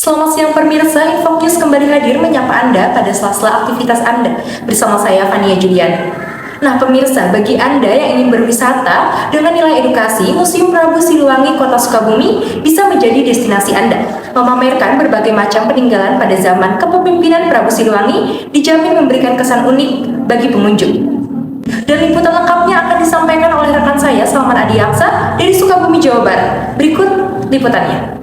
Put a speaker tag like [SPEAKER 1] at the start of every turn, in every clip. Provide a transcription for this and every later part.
[SPEAKER 1] Selamat siang pemirsa, Infonews kembali hadir menyapa Anda pada sela-sela aktivitas Anda bersama saya Fania Julian. Nah pemirsa, bagi Anda yang ingin berwisata dengan nilai edukasi, Museum Prabu Siliwangi Kota Sukabumi bisa menjadi destinasi Anda. Memamerkan berbagai macam peninggalan pada zaman kepemimpinan Prabu Siliwangi dijamin memberikan kesan unik bagi pengunjung. Dan liputan lengkapnya akan disampaikan oleh rekan saya Salman Adi Aksa dari Sukabumi, Jawa Barat. Berikut liputannya.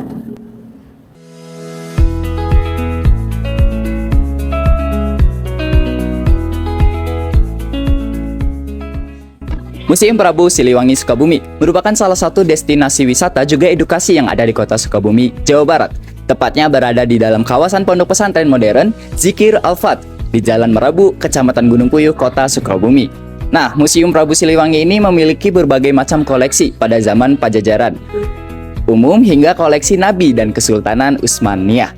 [SPEAKER 2] Museum Prabu Siliwangi Sukabumi merupakan salah satu destinasi wisata juga edukasi yang ada di kota Sukabumi, Jawa Barat. Tepatnya berada di dalam kawasan pondok pesantren modern Zikir Al-Fat di Jalan Merabu, Kecamatan Gunung Puyuh, Kota Sukabumi. Nah, Museum Prabu Siliwangi ini memiliki berbagai macam koleksi pada zaman Pajajaran umum hingga koleksi Nabi dan Kesultanan Utsmaniyah.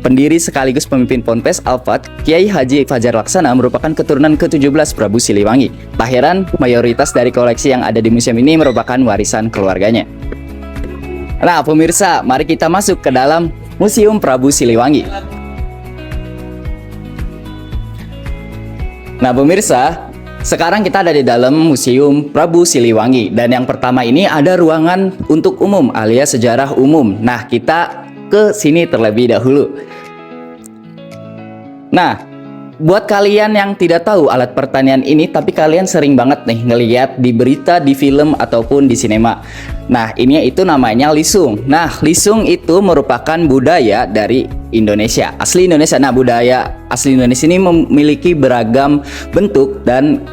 [SPEAKER 2] Pendiri sekaligus pemimpin Ponpes Al-Fat, Kiai Haji Fajar Laksana merupakan keturunan ke-17 Prabu Siliwangi. Tak heran, mayoritas dari koleksi yang ada di museum ini merupakan warisan keluarganya. Nah, pemirsa, mari kita masuk ke dalam Museum Prabu Siliwangi. Nah, pemirsa, sekarang kita ada di dalam Museum Prabu Siliwangi. Dan yang pertama ini ada ruangan untuk umum alias sejarah umum. Nah, kita ke sini terlebih dahulu. Nah, buat kalian yang tidak tahu alat pertanian ini, tapi kalian sering banget nih ngelihat di berita, di film, ataupun di sinema. Nah, ini itu namanya lisung. Nah, lisung itu merupakan budaya dari Indonesia, asli Indonesia. Nah, budaya asli Indonesia ini memiliki beragam bentuk dan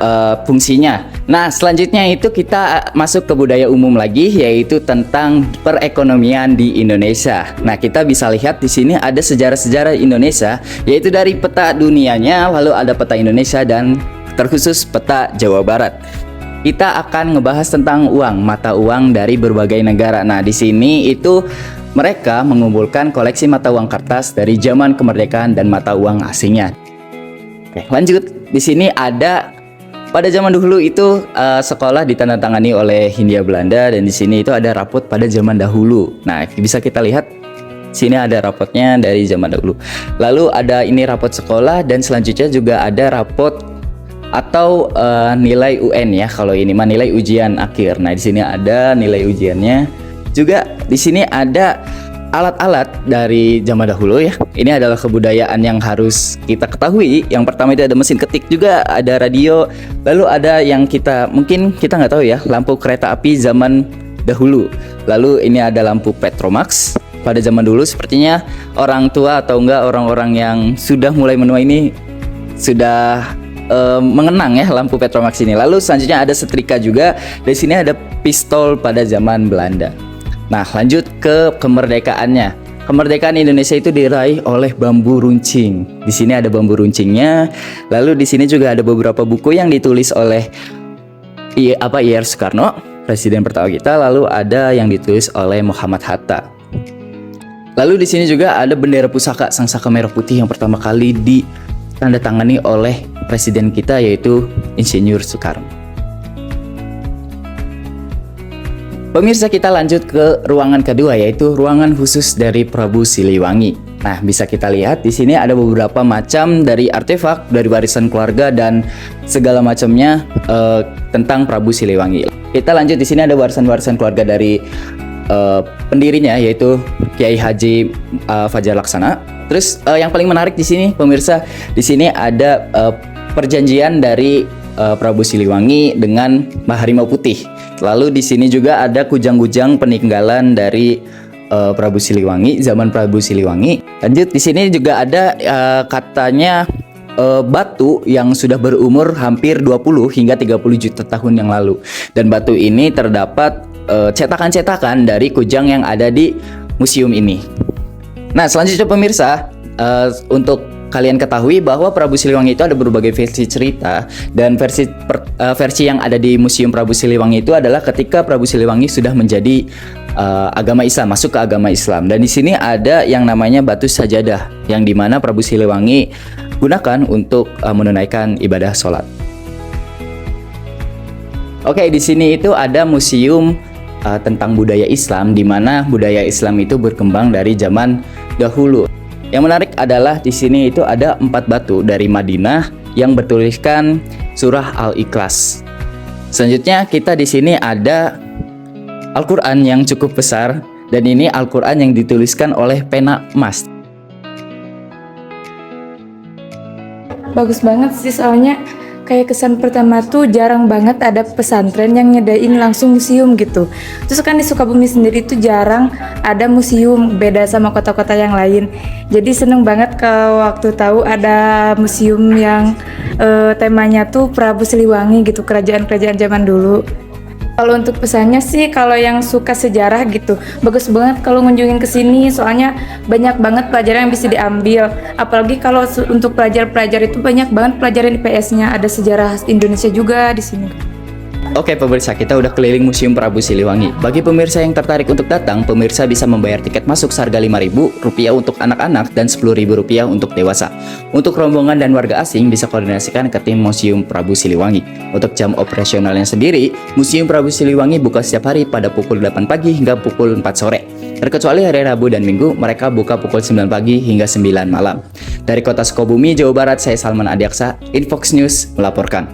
[SPEAKER 2] fungsinya. Nah, selanjutnya itu kita masuk ke budaya umum lagi, yaitu tentang perekonomian di Indonesia. Nah, kita bisa lihat di sini ada sejarah-sejarah Indonesia, yaitu dari peta dunianya, lalu ada peta Indonesia dan terkhusus peta Jawa Barat. Kita akan ngebahas tentang uang, mata uang dari berbagai negara. Nah, di sini itu mereka mengumpulkan koleksi mata uang kertas dari zaman kemerdekaan dan mata uang asingnya. Oke, lanjut. Di sini ada pada zaman dahulu itu sekolah ditandatangani oleh Hindia Belanda, dan di sini itu ada rapot pada zaman dahulu. Nah, bisa kita lihat sini ada rapotnya dari zaman dahulu. Lalu ada ini rapot sekolah, dan selanjutnya juga ada rapot atau nilai UN ya. Kalau ini mah nilai ujian akhir. Nah, di sini ada nilai ujiannya. Juga di sini ada alat-alat dari zaman dahulu ya. Ini adalah kebudayaan yang harus kita ketahui. Yang pertama itu ada mesin ketik, juga ada radio. Lalu ada yang mungkin kita nggak tahu ya, lampu kereta api zaman dahulu. Lalu ini ada lampu Petromax pada zaman dulu. Sepertinya orang tua atau enggak orang-orang yang sudah mulai menua ini sudah mengenang ya lampu Petromax ini. Lalu selanjutnya ada setrika juga. Di sini ada pistol pada zaman Belanda. Nah, lanjut ke kemerdekaannya. Kemerdekaan Indonesia itu diraih oleh bambu runcing. Di sini ada bambu runcingnya. Lalu di sini juga ada beberapa buku yang ditulis oleh Ir Soekarno, presiden pertama kita. Lalu ada yang ditulis oleh Muhammad Hatta. Lalu di sini juga ada bendera pusaka Sang Saka Merah Putih yang pertama kali ditandatangani oleh presiden kita, yaitu Insinyur Soekarno. Pemirsa, kita lanjut ke ruangan kedua, yaitu ruangan khusus dari Prabu Siliwangi. Nah, bisa kita lihat di sini ada beberapa macam dari artefak dari warisan keluarga dan segala macamnya tentang Prabu Siliwangi. Kita lanjut, di sini ada warisan-warisan keluarga dari pendirinya, yaitu Kiai Haji Fajar Laksana. Terus yang paling menarik di sini, pemirsa, di sini ada perjanjian dari Prabu Siliwangi dengan Harimau Putih. Lalu di sini juga ada kujang-kujang peninggalan dari Prabu Siliwangi, zaman Prabu Siliwangi. Lanjut, di sini juga ada katanya batu yang sudah berumur hampir 20 hingga 30 juta tahun yang lalu. Dan batu ini terdapat cetakan-cetakan dari kujang yang ada di museum ini. Nah, selanjutnya pemirsa, untuk kalian ketahui bahwa Prabu Siliwangi itu ada berbagai versi cerita, dan versi yang ada di Museum Prabu Siliwangi itu adalah ketika Prabu Siliwangi sudah menjadi agama Islam, masuk ke agama Islam. Dan di sini ada yang namanya batu sajadah, yang dimana Prabu Siliwangi gunakan untuk menunaikan ibadah sholat. Oke, di sini itu ada museum tentang budaya Islam, di mana budaya Islam itu berkembang dari zaman dahulu. Yang menarik adalah di sini itu ada 4 batu dari Madinah yang bertuliskan surah Al-Ikhlas. Selanjutnya kita di sini ada Al-Quran yang cukup besar, dan ini Al-Quran yang dituliskan oleh pena emas.
[SPEAKER 3] Bagus banget sih, soalnya kayak kesan pertama tuh jarang banget ada pesantren yang nyedain langsung museum gitu. Terus kan di Sukabumi sendiri tuh jarang ada museum, beda sama kota-kota yang lain. Jadi seneng banget kalau waktu tahu ada museum yang temanya tuh Prabu Siliwangi gitu, kerajaan-kerajaan zaman dulu. Kalau untuk pesannya sih, kalau yang suka sejarah gitu, bagus banget kalau ngunjungin ke sini, soalnya banyak banget pelajaran yang bisa diambil. Apalagi kalau untuk pelajar-pelajar itu banyak banget pelajaran IPS-nya, ada sejarah Indonesia juga di sini.
[SPEAKER 2] Oke pemirsa, kita udah keliling Museum Prabu Siliwangi. Bagi pemirsa yang tertarik untuk datang, pemirsa bisa membayar tiket masuk seharga Rp5.000 untuk anak-anak dan Rp10.000 untuk dewasa. Untuk rombongan dan warga asing bisa koordinasikan ke tim Museum Prabu Siliwangi. Untuk jam operasionalnya sendiri, Museum Prabu Siliwangi buka setiap hari pada pukul 8 pagi hingga pukul 4 sore. Terkecuali hari Rabu dan Minggu, mereka buka pukul 9 pagi hingga 9 malam. Dari kota Sukabumi, Jawa Barat, saya Salman Adiaksa, Infox News melaporkan.